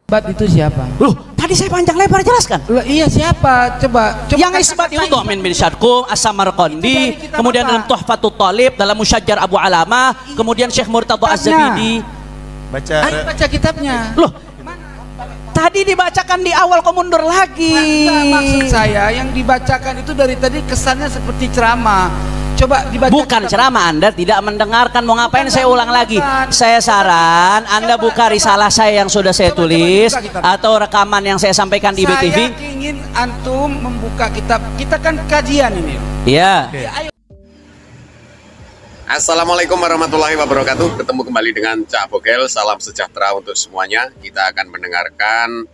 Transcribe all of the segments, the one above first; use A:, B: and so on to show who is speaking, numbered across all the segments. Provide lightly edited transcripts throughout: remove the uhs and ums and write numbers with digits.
A: Isbat itu siapa?
B: Loh, tadi saya panjang lebar jelaskan.
A: Loh, iya siapa? Coba
B: Yang isbat itu Domin bin Syadqum, As-Samarqandi, kemudian dalam Tuhfatul Talib, dalam Musyajjar Abu Alamah, kemudian Syekh Murtadha Az-Zabidi.
A: Baca kitabnya.
B: Loh, tadi dibacakan di awal, kok mundur lagi?
A: Maksud saya yang dibacakan itu dari tadi kesannya seperti ceramah. Coba dibaca.
B: Bukan ceramah, Anda tidak mendengarkan. Mau ngapain saya ulang lagi? Saya saran Anda buka risalah saya yang sudah saya tulis atau rekaman yang saya sampaikan di BTV.
A: Saya ingin antum membuka kitab. Kita kan kajian ini.
B: Iya.
C: Assalamualaikum warahmatullahi wabarakatuh. Bertemu kembali dengan Cak Bogel. Salam sejahtera untuk semuanya. Kita akan mendengarkan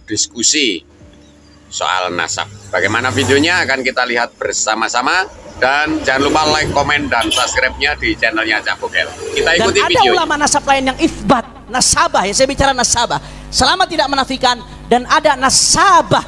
C: diskusi soal nasab. Bagaimana videonya akan kita lihat bersama-sama. Dan jangan lupa like, komen, dan subscribe-nya di channelnya Cak Bogel. Kita ikuti videonya. Dan ada ulama
B: nasab lain yang isbat, nasabah ya, saya bicara nasabah. Selama tidak menafikan, dan ada nasabah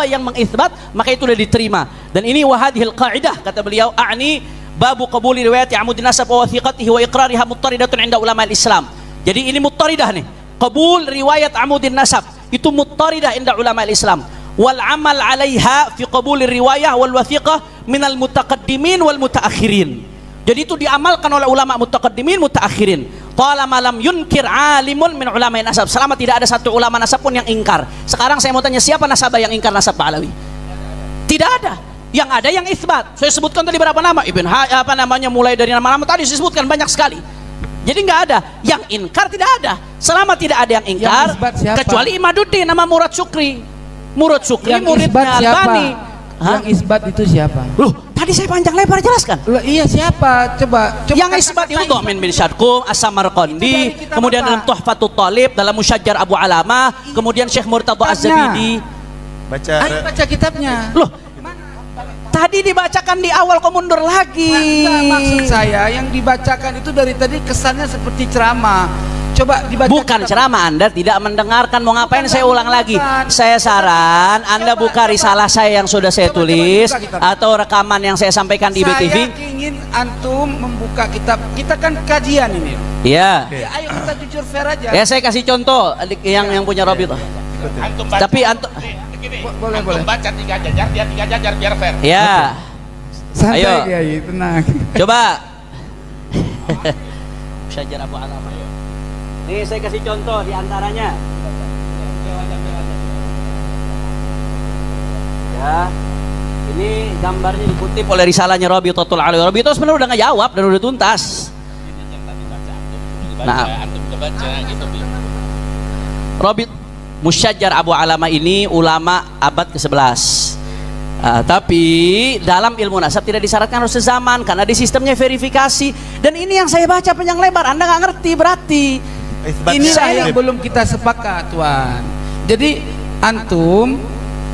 B: yang mengisbat, maka itu sudah diterima. Dan ini wahadihil qa'idah, kata beliau, a'ni babu qabuli riwayati amudin nasab wa wathiqatihi wa iqrariha muttaridatun inda ulama al-Islam. Jadi ini muttaridah nih, qabul riwayat amudin nasab, itu muttaridah inda ulama al-Islam. Wal amal 'alaiha fi qabul riwayah wal wathiqah minal mutaqaddimin wal mutaakhirin. Jadi itu diamalkan oleh ulama mutaqaddimin mutaakhirin. Qala malam yunkir alimun min ulama nasab. Selama tidak ada satu ulama nasab pun yang ingkar. Sekarang saya mau tanya, siapa nasabah yang ingkar nasab Pak Alawi? Tidak ada. Yang ada yang isbat. Saya sebutkan tadi berapa nama? Mulai dari nama-nama tadi saya sebutkan banyak sekali. Jadi nggak ada. Yang ingkar tidak ada. Selama tidak ada yang ingkar, kecuali Imaduddin nama Murad Syukri. Murad Syukri muridnya Albani.
A: Yang isbat itu siapa?
B: Loh, tadi saya panjang lebar jelaskan.
A: Loh, iya siapa? Coba
B: yang isbat itu Domin bin Syadqum, As-Samarqandi, kemudian dalam Tuhfatul Talib, dalam Musyajjar Abu Alamah, kemudian Syekh Murtadha Az-Zabidi.
A: Baca kitabnya.
B: Loh, tadi dibacakan di awal, kok mundur lagi?
A: Maksud saya yang dibacakan itu dari tadi kesannya seperti ceramah. Coba dibaca.
B: Bukan ceramah, Anda tidak mendengarkan. Mau ngapain saya ulang lagi? Saya saran Anda buka risalah saya yang sudah saya tulis atau rekaman yang saya sampaikan di BTV.
A: Saya ingin antum membuka kitab. Kita kan kajian ini.
B: Iya.
A: Ayo kita jujur fair aja.
B: Ya saya kasih contoh yang punya Robi tuh. Tapi antum
A: boleh.
D: Baca 3 jajar, dia 3 jajar biar fair.
B: Ya.
A: Santai,
B: ayo.
A: Kiai, tenang.
B: Coba. Musyajjar Abu Alamah. Nih saya kasih contoh di antaranya. Ya. Ini gambarnya dikutip oleh risalahnya Rabi'atul Alawi. Rabi'ah sebenarnya udah ngejawab dan udah tuntas. Nah, Rabi' Musyajjar Abu Alamah ini ulama abad ke-11. Tapi dalam ilmu nasab tidak disyaratkan harus sezaman karena di sistemnya verifikasi. Dan ini yang saya baca panjang lebar, Anda nggak ngerti berarti.
A: Inilah yang belum kita sepakat, Tuan. Jadi antum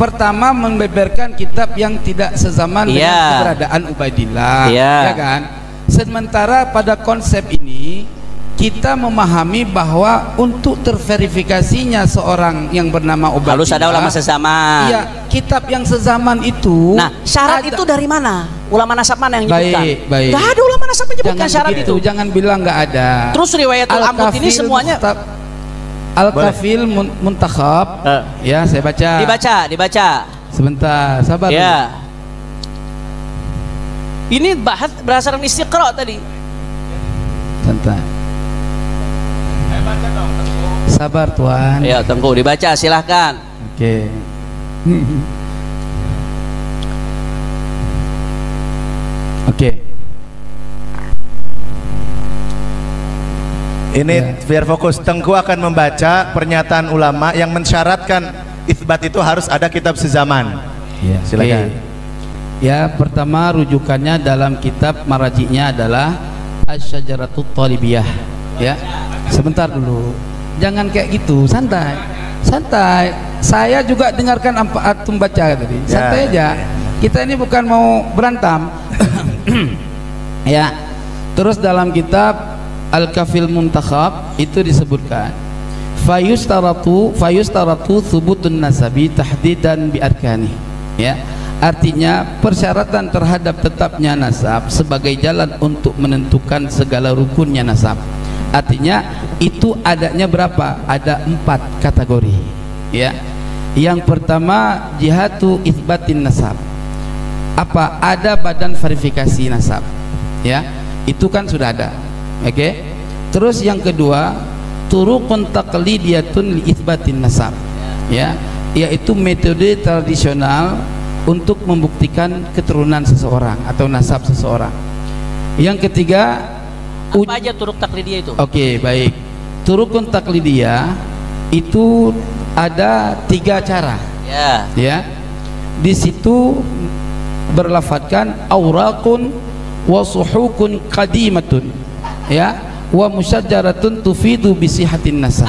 A: pertama membeberkan kitab yang tidak sezaman dengan keberadaan Ubaidillah, ya kan? Sementara pada konsep ini kita memahami bahwa untuk terverifikasinya seorang yang bernama Ubaidillah
B: harus ada ulama sezaman.
A: Iya, kitab yang sezaman itu.
B: Nah, syarat itu dari mana? Ulama nasab mana yang menyebutkan?
A: Baik.
B: Gak ada ulama nasab menyebutkan syarat itu.
A: Jangan bilang nggak ada.
B: Terus riwayatul amud ini semuanya
A: Al-Kafil Muntakhab. Ya, saya baca.
B: Dibaca.
A: Sebentar, sabar.
B: Ya. Ini bahas berdasarkan istiqra tadi.
A: Santai. Sabar, Tuan.
B: Ya, Tengku dibaca, silahkan.
A: Oke. Oke.
E: Ini biar fokus. Tengku akan membaca pernyataan ulama yang mensyaratkan itsbat itu harus ada kitab sezaman.
A: Ya, silakan. Ya, pertama rujukannya dalam kitab marajiknya adalah Asy-Syajaratut Thalibiyah. Ya. Sebentar dulu. Jangan kayak gitu, santai. Santai. Saya juga dengarkan antum baca tadi. Santai aja. Kita ini bukan mau berantem. Ya. Terus dalam kitab Al-Kafil Muntakhab itu disebutkan fayustaratu thubutun nasabi tahdidan bi arkani. Ya. Artinya persyaratan terhadap tetapnya nasab sebagai jalan untuk menentukan segala rukunnya nasab. Artinya itu adanya berapa? Ada 4 kategori. Ya. Yang pertama jihatu itsbatin nasab. Apa? Ada badan verifikasi nasab. Ya. Itu kan sudah ada. Oke. Terus yang kedua, turuqun taqlidiyatun li itsbatin nasab. Ya, yaitu metode tradisional untuk membuktikan keturunan seseorang atau nasab seseorang. Yang ketiga,
B: apa aja turuk taklidiyah itu?
A: Oke, baik. Turukun taklidiyah itu ada 3 cara.
B: Ya.
A: Ya. Di situ berlafadzkan auraqun wa suhukun qadimatun. Ya, wa musyajaratun tufidu bisihatin nasab.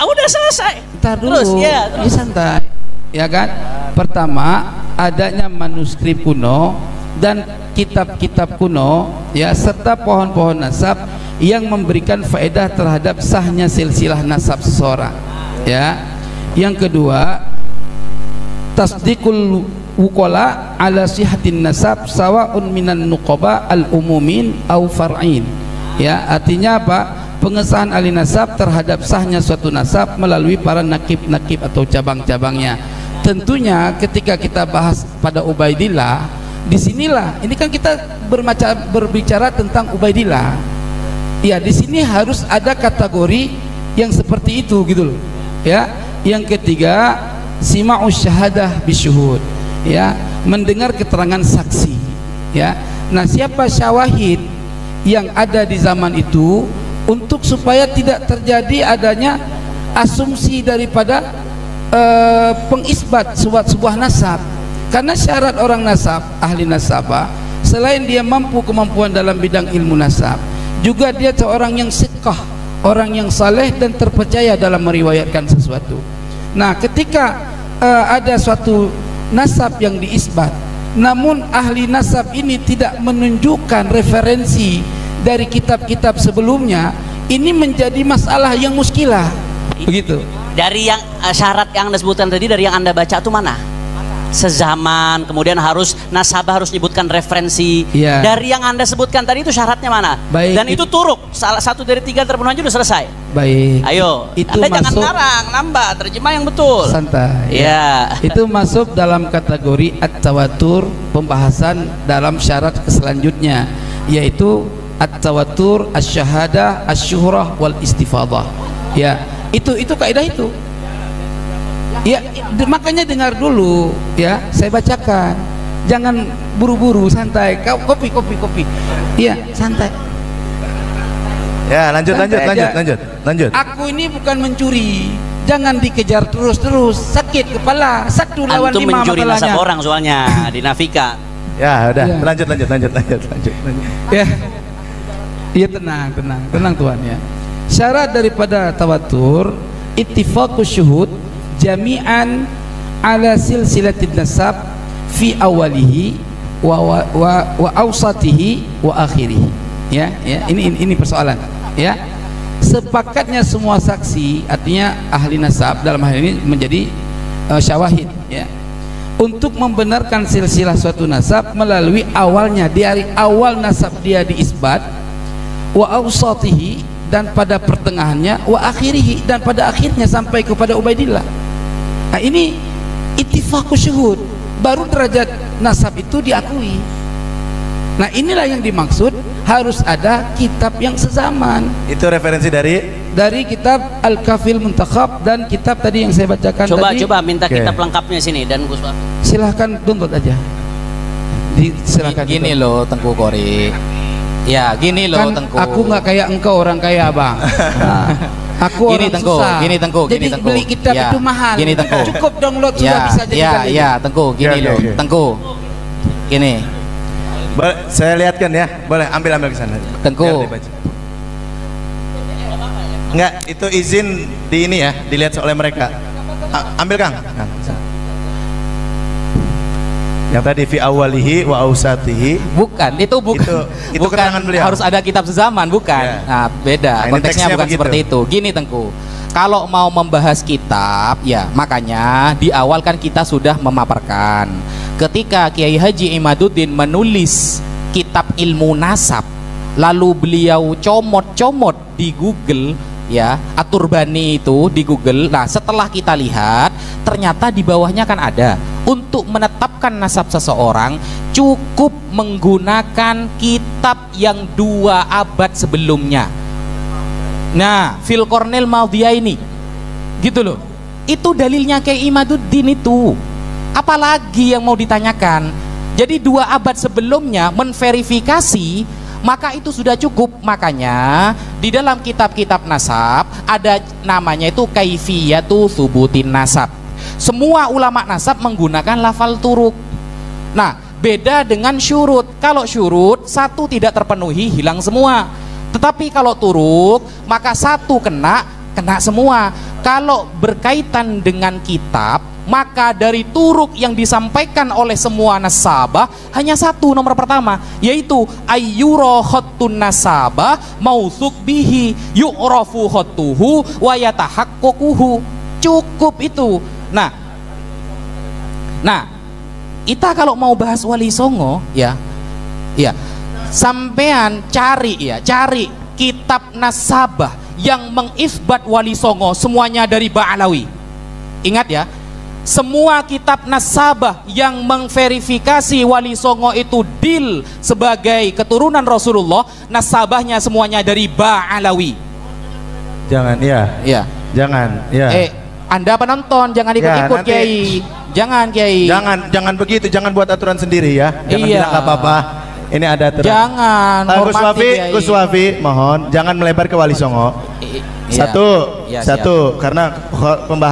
B: Udah selesai.
A: Ntar dulu.
B: Terus, ya, terus.
A: Santai. Ya kan? Pertama, adanya manuskrip kuno dan kitab-kitab kuno, ya, serta pohon-pohon nasab yang memberikan faedah terhadap sahnya silsilah nasab seseorang. Ya. Yang kedua, tasdiqul wuqala ala sihatin nasab sawa'un minan nuqaba al-umumin au far'in. Ya, artinya apa? Pengesahan ahli nasab terhadap sahnya suatu nasab melalui para nakib-nakib atau cabang-cabangnya. Tentunya ketika kita bahas pada Ubaidillah, disinilah ini kan kita berbicara tentang Ubaidillah. Ya, di sini harus ada kategori yang seperti itu gitu loh. Ya, yang ketiga sima'us syahadah bisyuhud. Ya, mendengar keterangan saksi. Ya, nah siapa syawahid yang ada di zaman itu untuk supaya tidak terjadi adanya asumsi daripada pengisbat sebuah nasab. Karena syarat orang nasab, ahli nasabah, selain dia mampu kemampuan dalam bidang ilmu nasab, juga dia seorang yang siqah, orang yang saleh dan terpercaya dalam meriwayatkan sesuatu. Nah, ketika ada suatu nasab yang diisbat, namun ahli nasab ini tidak menunjukkan referensi dari kitab-kitab sebelumnya, ini menjadi masalah yang muskilah. Begitu.
B: Dari yang syarat yang Anda sebutkan tadi, dari yang Anda baca itu mana? Sezaman, kemudian harus nasabah harus menyebutkan referensi.
A: Ya.
B: Dari yang Anda sebutkan tadi itu syaratnya mana?
A: Baik,
B: dan itu turuk, salah satu dari 3 terpenuhi aja udah selesai.
A: Baik.
B: Ayo,
A: itu
B: Anda jangan
A: masuk,
B: ngarang, nambah, terjemah yang betul.
A: Santai.
B: Ya.
A: Itu masuk dalam kategori at-tawatur, pembahasan dalam syarat selanjutnya, yaitu at-tawatur, asy-syahadah, asy-syuhrah wal istifadah. Ya, itu kaidah itu. Ya, makanya dengar dulu ya, saya bacakan. Jangan buru-buru, santai. Kopi. Iya, santai.
E: Ya, lanjut.
A: Aku ini bukan mencuri. Jangan dikejar terus, sakit kepala. 1 lawan 5
B: Antum mencuri
A: makalahnya.
B: nasab orang soalnya di Nafika.
E: Ya, udah.
A: Ya.
E: Lanjut.
A: Ya. Iya, tenang Tuhan ya. Syarat daripada tawatur ittifaqus syuhud jami'an ala silsilatin nasab fi awalihi wa awsatihi wa akhirihi. Ya, ini persoalan. Ya. Sepakatnya semua saksi, artinya ahli nasab dalam hal ini menjadi syawahid, ya, untuk membenarkan silsilah suatu nasab melalui awalnya, dari awal nasab dia diisbat, wa awsatihi, dan pada pertengahannya, wa akhirihi, dan pada akhirnya sampai kepada Ubaidillah. Nah, ini ittifaqus syuhud, baru derajat nasab itu diakui. Nah, inilah yang dimaksud, harus ada kitab yang sezaman.
E: Itu referensi dari
A: kitab Al-Kafil Muntakhab dan kitab tadi yang saya bacakan tadi.
B: Coba minta
E: Oke.
B: kitab lengkapnya sini dan Gus Wafid.
A: Silahkan download aja. Silakan.
F: Gini loh Tengku Kori. Ya, gini loh
A: Kan
F: Tengku.
A: aku nggak kayak engkau orang kaya, Bang. Nah, aku
F: Gini,
A: orang
F: Tengku,
A: susah.
F: gini, Tengku,
A: Jadi
F: gini, Tengku.
A: beli kitab
F: Ya,
A: itu mahal.
F: gini, Tengku.
A: Cukup download sudah bisa jadikan ini.
F: Ya, Tengku, gini
E: Oke,
F: loh.
E: oke.
F: Tengku. Gini,
E: Boleh, saya lihatkan ya. Boleh, ambil ke sana.
F: Tengku.
E: Biar dibaca. Enggak, itu izin di ini ya, dilihat oleh mereka. Ambil Kang. Yang tadi fi awalihi wa ausatihi.
F: bukan, itu bukan.
E: Itu
F: bukan
E: keterangan beliau.
F: harus ada kitab sezaman, bukan.
E: Ya.
F: Nah, beda.
E: Nah, ini
F: Konteksnya
E: teksnya
F: bukan
E: begitu.
F: seperti itu. Gini Tengku. Kalau mau membahas kitab, ya makanya di awal kan kita sudah memaparkan. Ketika Kiai Haji Imaduddin menulis kitab ilmu nasab, lalu beliau comot-comot di Google ya, At-Turbani itu di Google. Nah, setelah kita lihat ternyata di bawahnya kan ada untuk menetapkan nasab seseorang cukup menggunakan kitab yang 2 abad sebelumnya. Nah, Fil Kornel Maudiyah ini gitu loh, itu dalilnya kayak Imaduddin itu, apalagi yang mau ditanyakan. Jadi 2 abad sebelumnya menverifikasi, maka itu sudah cukup. Makanya di dalam kitab-kitab nasab ada namanya itu kaifiyatu thubutin nasab. Semua ulama nasab menggunakan lafal turuk. Nah, beda dengan syurut. Kalau syurut 1 tidak terpenuhi hilang semua, tetapi kalau turuk maka 1 kena semua. Kalau berkaitan dengan kitab, maka dari turuk yang disampaikan oleh semua nasabah hanya 1, nomor pertama, yaitu ayyuro khottun nasabah mausuk bihi yu'rafu khottuhu wa yatahakkokuhu. Cukup itu. Nah, kita kalau mau bahas Wali Songo ya sampean cari kitab nasabah yang mengisbat Wali Songo semuanya dari Ba'alawi. Ingat ya, semua kitab nasabah yang mengverifikasi Wali Songo itu dil sebagai keturunan Rasulullah, nasabahnya semuanya dari Ba'alawi.
E: Jangan ya. Jangan ya.
F: Anda penonton jangan ikut-ikut ya, Kiai. Jangan Kiai.
E: Jangan begitu, jangan buat aturan sendiri ya. Jangan bilang nggak apa-apa. Ini ada aturan.
F: Jangan.
E: Gus Wafi, mohon jangan melebar ke Wali Songo. Satu, karena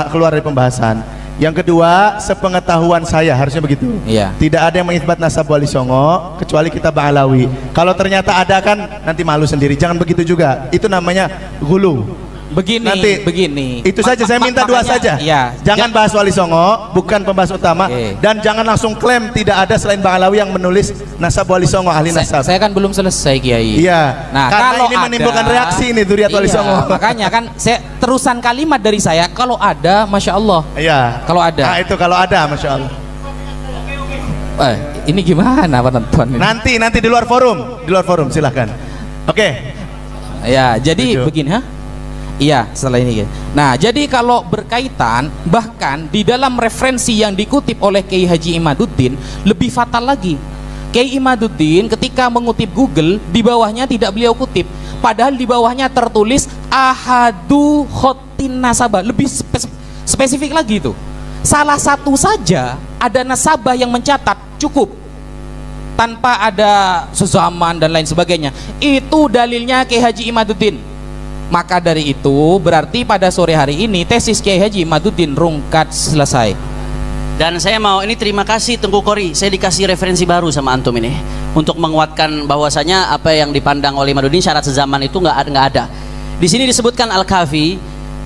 E: keluar dari pembahasan. Yang kedua, sepengetahuan saya harusnya begitu. Tidak ada yang mengisbat nasab Wali Songo kecuali kitab Ba'alawi. Kalau ternyata ada kan nanti malu sendiri. Jangan begitu juga. Itu namanya gulu. Begini. Itu saja saya minta 2 saja. Jangan bahas Wali Songo, bukan pembahas utama. Dan jangan langsung klaim tidak ada selain Ba'alawi yang menulis nasab Wali Songo, ahli nasab.
F: Saya kan belum selesai, Kiai.
E: Iya.
F: Nah,
E: karena
F: kalau
E: ini menimbulkan reaksi ini Dzurriyyat Wali Songo.
F: Makanya kan saya terusan kalimat dari saya, kalau ada, masya Allah.
E: Iya.
F: Kalau ada.
E: Nah, itu kalau ada, masya Allah.
F: Ini gimana penonton ini?
E: Nanti di luar forum silahkan. Oke.
F: Ya, jadi begini Iya, setelah ini. Nah, jadi kalau berkaitan, bahkan di dalam referensi yang dikutip oleh Kiai Haji Imaduddin lebih fatal lagi. Kiai Imaduddin ketika mengutip Google, di bawahnya tidak beliau kutip, padahal di bawahnya tertulis ahadu khotin nasabah. Lebih spesifik lagi itu. Salah satu saja ada nasabah yang mencatat cukup, tanpa ada sezaman dan lain sebagainya. Itu dalilnya Kiai Haji Imaduddin. Maka dari itu berarti pada sore hari ini tesis Kiai Haji Imaduddin rungkat selesai.
B: Dan saya mau ini terima kasih Tengku Kori, saya dikasih referensi baru sama antum ini untuk menguatkan bahwasanya apa yang dipandang oleh Imaduddin syarat sezaman itu nggak ada. Di sini disebutkan Al-Kafi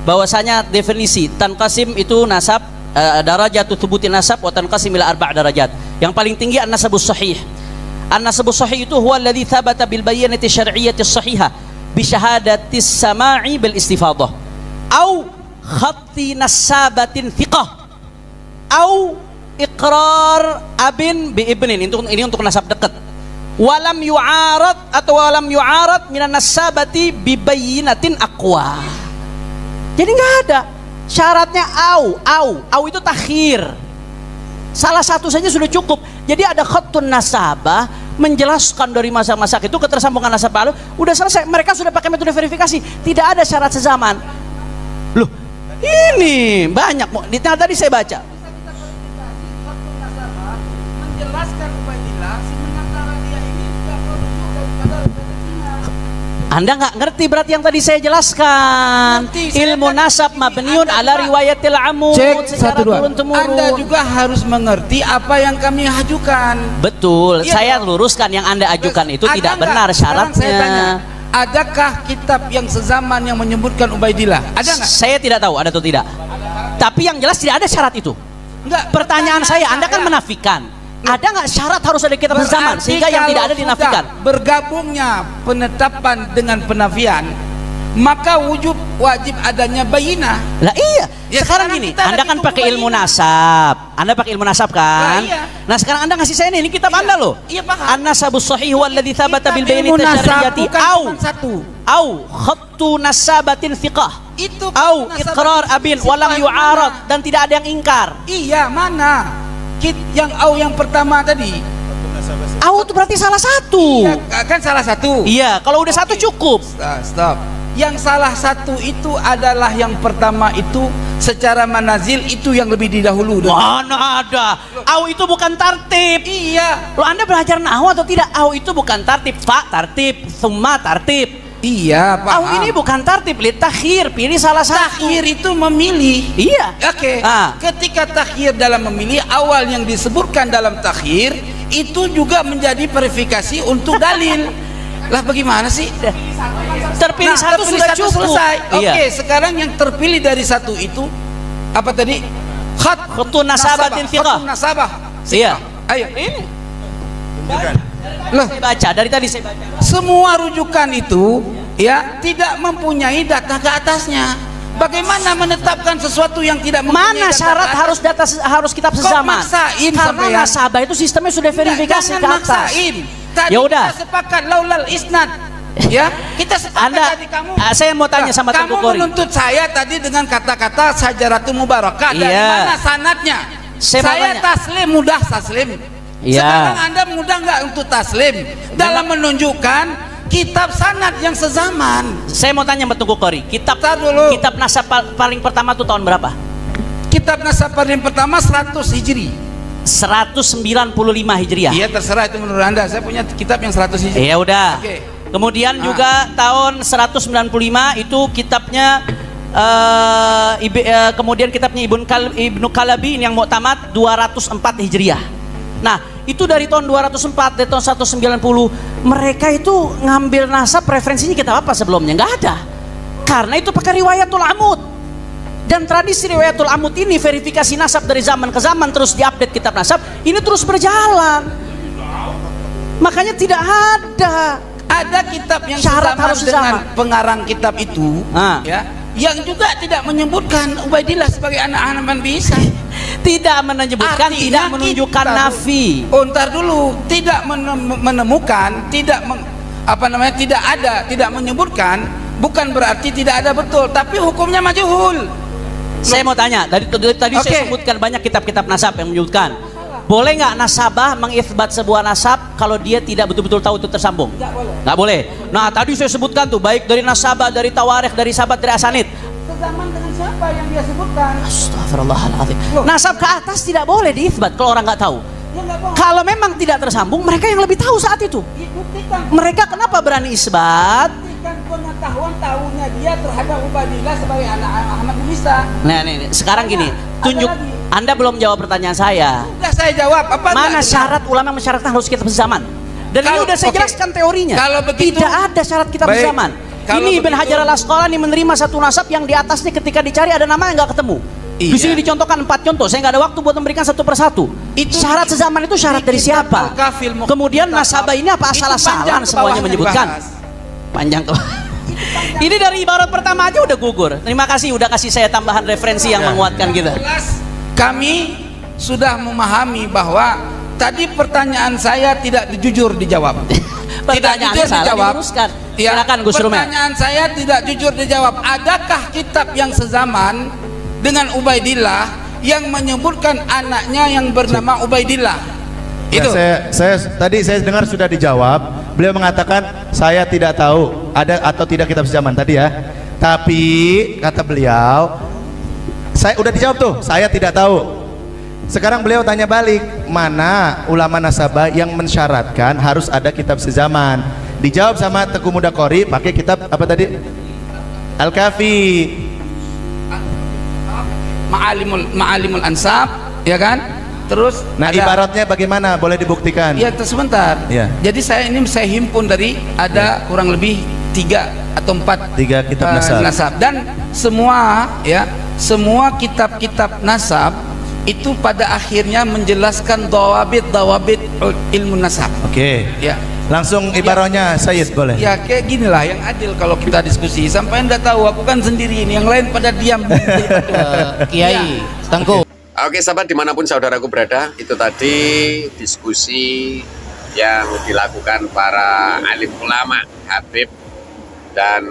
B: bahwasanya definisi tanqasim itu nasab, darajatu thubutin nasab wa tanqasim ila 4 darajat. Yang paling tinggi an-nasabus sahih. An-nasabus sahih itu huwa alladhi thabata bil bayyinati syar'iyyati sahihah bisyahadatis sama'i bil istifadah au khatti nasabatin thiqah au iqrar abin bi ibnin. Ini untuk nasab dekat. Walam yu'arad atau walam yu'arad minan nasabati bi bayyinatin aqwa. Jadi nggak ada syaratnya au itu takhir. Salah satu saja sudah cukup. Jadi ada khattun nasabah menjelaskan dari masa-masa itu ketersambungan nasab lalu udah selesai. Mereka sudah pakai metode verifikasi, tidak ada syarat sezaman. Loh, ini banyak. Di tengah tadi saya baca. Menjelaskan Ubaidillah si mengantara dia ini juga produk daripada Anda nggak ngerti berarti yang tadi saya jelaskan. Ilmu nasab mabniun ala riwayatil amud secara turun-temurun.
A: Anda juga harus mengerti apa yang kami ajukan.
B: Betul, saya luruskan yang Anda ajukan itu tidak benar syaratnya.
A: Adakah kitab yang sezaman yang menyebutkan Ubaidillah? Ada nggak?
B: Saya tidak tahu ada atau tidak. Tapi yang jelas tidak ada syarat itu.
A: Enggak.
B: Pertanyaan saya, Anda kan menafikan. Ada nggak syarat harus ada kitab sezaman sehingga yang tidak ada dinafikan?
A: Bergabungnya penetapan dengan penafian, maka wajib adanya bayinah.
B: Lah iya.
A: Ya,
B: sekarang gini, Anda kan pakai ilmu nasab. Anda pakai ilmu nasab kan?
A: Iya.
B: Nah, sekarang Anda ngasih saya ini kitab Anda loh.
A: Iya, paham.
B: An-nasabus sahih walladzi thabata bil bayinati syar'iyyati au khattu nasabatin thiqah.
A: Itu
B: au iqrar abin walam yu'arad, dan tidak ada yang ingkar.
A: Iya, mana? Yang pertama tadi.
B: Au itu berarti salah satu.
A: Iya, kan salah satu.
B: Iya, kalau udah satu cukup.
A: Stop. Yang salah satu itu adalah yang pertama itu secara manazil itu yang lebih didahulu.
B: Mana ada? Au itu bukan tartib.
A: Iya.
B: Lo Anda belajar nahwu atau tidak? Au itu bukan tartib. Fa tartib, summa tartib.
A: Iya, paham.
B: Au ini bukan tartib, li takhir, pilih salah satu.
A: Takhir itu memilih.
B: Iya.
A: Oke. Ketika takhir dalam memilih, awal yang disebutkan dalam takhir itu juga menjadi verifikasi untuk dalil. Lah bagaimana sih?
B: Terpilih satu sudah cukup.
A: Selesai.
B: Iya.
A: Oke, sekarang yang terpilih dari satu itu apa tadi?
B: Khatun nasabatin thiqah.
A: Khatun nasabah.
B: Iya.
A: Ayo. Ini.
B: Loh, saya baca dari tadi saya baca.
A: Semua rujukan itu ya tidak mempunyai data ke atasnya. Bagaimana menetapkan sesuatu yang tidak mempunyai
B: mana syarat harus kitab sezaman? Karena nasabah itu sistemnya sudah verifikasi ke atas. Ya udah.
A: Kita sepakat laulal isnad. Ya, kita sepakat tadi kamu.
B: Saya mau tanya sama Tengku Qori.
A: Kamu menuntut saya tadi dengan kata-kata Syajaratul Mubarakah. Dari mana sanadnya? Saya taslim, mudah taslim. Sekarang Anda mudah nggak untuk taslim dalam menunjukkan kitab sanad yang sezaman.
B: Saya mau tanya sama Tengku Qori. Kitab nasab paling pertama itu tahun berapa?
A: Kitab nasab paling pertama 100 Hijri.
B: 195 Hijriah.
A: Iya, terserah itu menurut Anda. Saya punya kitab yang 100 Hijri.
B: Ya udah. Okay. Kemudian juga tahun 195 itu kitabnya kemudian kitabnya Ibnu Kalabi yang Mu'tamad 204 Hijriah. Nah, itu dari tahun 204 dari tahun 190 mereka itu ngambil nasab referensinya kitab apa sebelumnya? Nggak ada. Karena itu pakai riwayatul amud. Dan tradisi riwayatul amud ini verifikasi nasab dari zaman ke zaman terus diupdate kitab nasab ini terus berjalan. Makanya tidak ada
A: kitab yang
B: syarat harus
A: dengan pengarang kitab itu, ya, yang juga tidak menyebutkan Ubaidillah sebagai anak Nabi Isa.
B: Tidak menyebutkan, tidak menunjukkan nafi.
A: Oh, ntar dulu, tidak menemukan, tidak menyebutkan, bukan berarti tidak ada betul, tapi hukumnya majhul.
B: Saya mau tanya, tadi saya sebutkan banyak kitab-kitab nasab yang menyebutkan. Boleh nggak nasabah mengitsbat sebuah nasab kalau dia tidak betul-betul tahu itu tersambung? Nggak boleh. Nah, tadi saya sebutkan tuh baik dari nasabah, dari tawarikh, dari sahabat, dari asanid.
A: Sezaman dengan siapa yang dia sebutkan?
B: Astagfirullahaladzim. Nasab ke atas tidak boleh diitsbat kalau orang nggak tahu. Kalau memang tidak tersambung, mereka yang lebih tahu saat itu. Mereka kenapa berani isbat?
A: Pengetahuan tahunya dia terhadap Ubaidillah sebagai anak Ahmad bin Isa.
B: Nah, nih, sekarang gini, tunjuk. Anda belum jawab pertanyaan saya.
A: Sudah saya jawab.
B: Mana syarat ulama mensyaratkan harus kitab sezaman? Dan ini udah saya jelaskan teorinya.
A: Kalau begitu,
B: tidak ada syarat kitab sezaman. Ini Ibn Hajar al-Asqalani menerima satu nasab yang di atasnya ketika dicari ada nama yang nggak ketemu. Di sini dicontohkan 4 contoh. Saya nggak ada waktu buat memberikan satu persatu. Syarat sezaman itu syarat dari siapa? Kemudian nasabah ini apa asal-asalan semuanya menyebutkan? Panjang tuh. Ini dari ibarat pertama aja udah gugur. Terima kasih udah kasih saya tambahan referensi yang menguatkan kita.
A: Kami sudah memahami bahwa tadi pertanyaan saya tidak jujur dijawab.
B: Tidak jujur dijawab. Silakan Gus Rumel.
A: Pertanyaan saya tidak jujur dijawab. Adakah kitab yang sezaman dengan Ubaidillah yang menyebutkan anaknya yang bernama Ubaidillah?
E: Ya, itu. Tadi saya dengar sudah dijawab. Beliau mengatakan saya tidak tahu ada atau tidak kitab sezaman tadi ya. Tapi kata beliau, saya udah dijawab tuh, saya tidak tahu. Sekarang beliau tanya balik, mana ulama nasabah yang mensyaratkan harus ada kitab sezaman? Dijawab sama Tengku Muda Qori pakai kitab apa tadi? Al-Kafi.
A: Ma'alimul Ansab, ya kan? Terus
E: ibaratnya bagaimana? Boleh dibuktikan?
A: Ya, sebentar. Ya. Jadi saya himpun dari kurang lebih 3 atau 4
E: kitab nasab.
A: Dan semua kitab-kitab nasab itu pada akhirnya menjelaskan dawabit ilmu nasab.
E: Oke.
A: Ya.
E: Langsung ibaratnya Sayyid boleh.
A: Ya kayak gini lah yang adil kalau kita diskusi. Sampai Anda tahu aku kan sendiri ini, yang lain pada diam.
F: Kiai Tengku.
C: Oke sahabat dimanapun saudaraku berada, itu tadi diskusi yang dilakukan para alim ulama, Habib, dan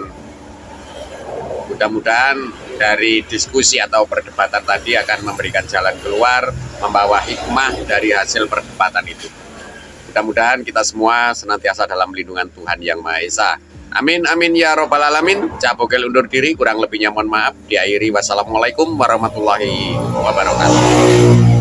C: mudah-mudahan dari diskusi atau perdebatan tadi akan memberikan jalan keluar, membawa hikmah dari hasil perdebatan itu. Mudah-mudahan kita semua senantiasa dalam lindungan Tuhan Yang Maha Esa. Amin, amin ya robbal alamin. Cak Bokel undur diri, kurang lebihnya mohon maaf. Diakhiri wassalamualaikum warahmatullahi wabarakatuh.